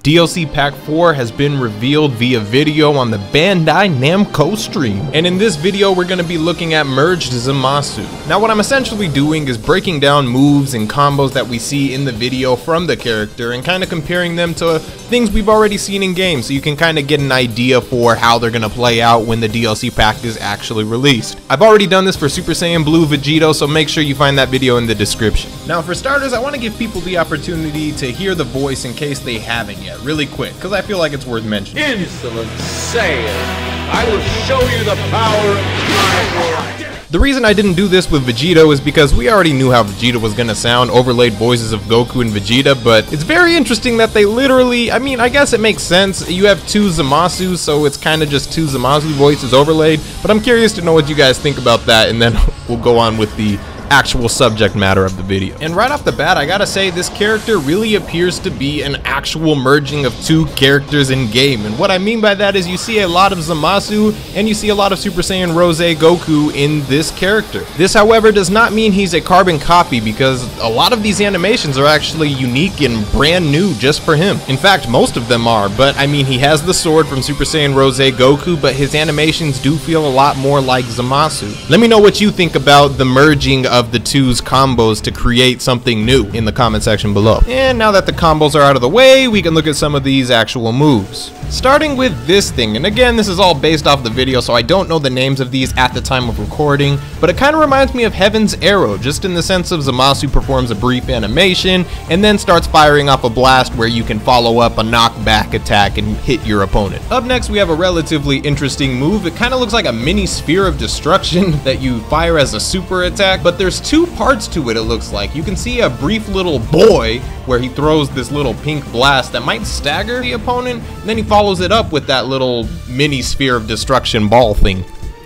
DLC Pack 4 has been revealed via video on the Bandai Namco stream. And in this video, we're going to be looking at Merged ZAMASU. Now, what I'm essentially doing is breaking down moves and combos that we see in the video from the character and kind of comparing them to things we've already seen in game, so you can kind of get an idea for how they're going to play out when the DLC pack is actually released. I've already done this for Super Saiyan Blue Vegito, so make sure you find that video in the description. Now, for starters, I want to give people the opportunity to hear the voice in case they haven't yet, really quick, because I feel like it's worth mentioning. Insolent Saiyan, I will show you the power of my blood. The reason I didn't do this with Vegito is because we already knew how Vegeta was gonna sound, overlaid voices of Goku and Vegeta, but it's very interesting that they literally, I mean, I guess it makes sense. You have two ZAMASU, so it's kind of just two ZAMASU voices overlaid, but I'm curious to know what you guys think about that, and then we'll go on with the actual subject matter of the video. And right off the bat, I gotta say, this character really appears to be an actual merging of two characters in game. And what I mean by that is you see a lot of ZAMASU and you see a lot of Super Saiyan Rose Goku in this character. This, however, does not mean he's a carbon copy, because a lot of these animations are actually unique and brand new just for him. In fact, most of them are, but I mean, he has the sword from Super Saiyan Rose Goku, but his animations do feel a lot more like ZAMASU. Let me know what you think about the merging of the two's combos to create something new in the comment section below. And now that the combos are out of the way, we can look at some of these actual moves. Starting with this thing, and again, this is all based off the video, so I don't know the names of these at the time of recording, but it kind of reminds me of Heaven's Arrow, just in the sense of ZAMASU performs a brief animation and then starts firing off a blast where you can follow up a knockback attack and hit your opponent. Up next, we have a relatively interesting move. It kind of looks like a mini sphere of destruction that you fire as a super attack, but there's two parts to it, it looks like. You can see a brief little boy where he throws this little pink blast that might stagger the opponent, and then he follows it up with that little mini sphere of destruction ball thing.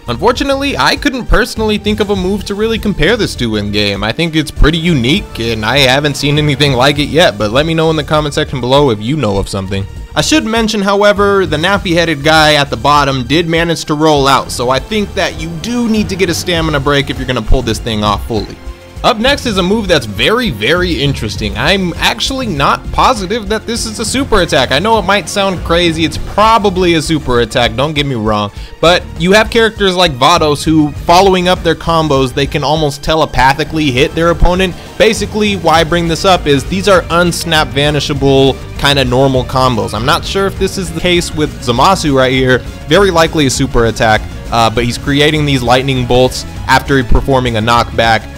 Unfortunately, I couldn't personally think of a move to really compare this to in game. I think it's pretty unique and I haven't seen anything like it yet, but let me know in the comment section below if you know of something. I should mention, however, the nappy-headed guy at the bottom did manage to roll out, so I think that you do need to get a stamina break if you're going to pull this thing off fully. Up next is a move that's very, very interesting. I'm actually not positive that this is a super attack. I know it might sound crazy, it's probably a super attack, don't get me wrong, but you have characters like Vados who, following up their combos, they can almost telepathically hit their opponent. Basically, why I bring this up is these are unsnap vanishable kind of normal combos. I'm not sure if this is the case with ZAMASU right here. Very likely a super attack, but he's creating these lightning bolts after performing a knockback.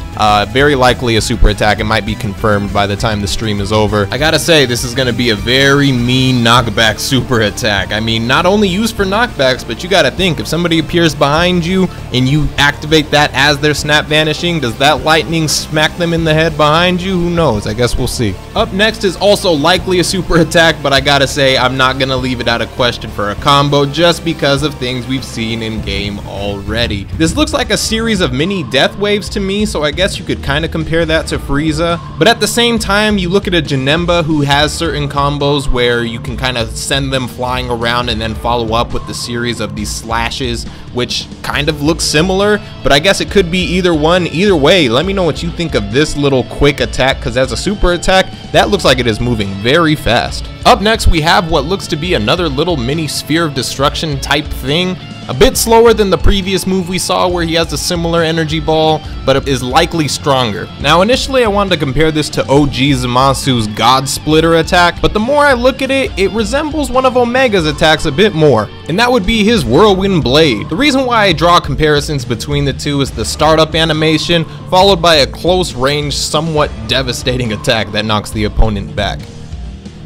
Very likely a super attack. It might be confirmed by the time the stream is over. I gotta say, this is gonna be a very mean knockback super attack. I mean, not only used for knockbacks, but you gotta think, if somebody appears behind you and you activate that as they're snap vanishing, does that lightning smack them in the head behind you? Who knows? I guess we'll see. Up next is also likely a super attack, but I gotta say, I'm not gonna leave it out of question for a combo just because of things we've seen in game already. This looks like a series of mini death waves to me, so I guess you could kind of compare that to Frieza, but at the same time, you look at a Janemba who has certain combos where you can kind of send them flying around and then follow up with the series of these slashes, which kind of looks similar, but I guess it could be either one. Either way, let me know what you think of this little quick attack, because as a super attack, that looks like it is moving very fast. Up next, we have what looks to be another little mini sphere of destruction type thing. A bit slower than the previous move we saw where he has a similar energy ball, but it is likely stronger. Now, initially I wanted to compare this to OG ZAMASU's God Splitter attack, but the more I look at it, it resembles one of Omega's attacks a bit more, and that would be his Whirlwind Blade. The reason why I draw comparisons between the two is the startup animation, followed by a close range, somewhat devastating attack that knocks the opponent back.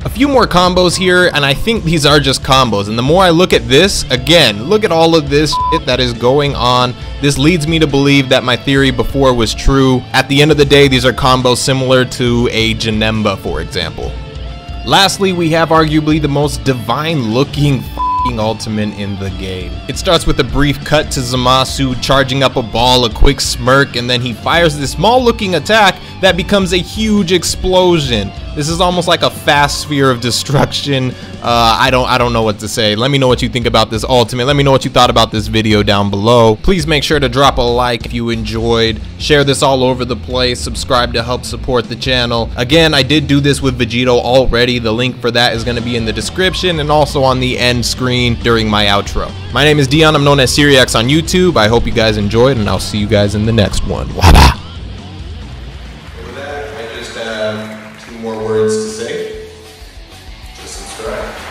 A few more combos here, and I think these are just combos, and the more I look at this, again, look at all of this shit that is going on. This leads me to believe that my theory before was true. At the end of the day, these are combos similar to a Janemba, for example. Lastly, we have arguably the most divine looking ultimate in the game. It starts with a brief cut to ZAMASU charging up a ball, a quick smirk, and then he fires this small looking attack that becomes a huge explosion. This is almost like a fast sphere of destruction. I don't know what to say. Let me know what you think about this ultimate. Let me know what you thought about this video down below. Please make sure to drop a like if you enjoyed. Share this all over the place. Subscribe to help support the channel. Again, I did do this with Vegito already. The link for that is going to be in the description and also on the end screen during my outro. My name is Deion. I'm known as SeeReax on YouTube. I hope you guys enjoyed, and I'll see you guys in the next one. Wada! With that, I just have 2 more words to say. Just subscribe.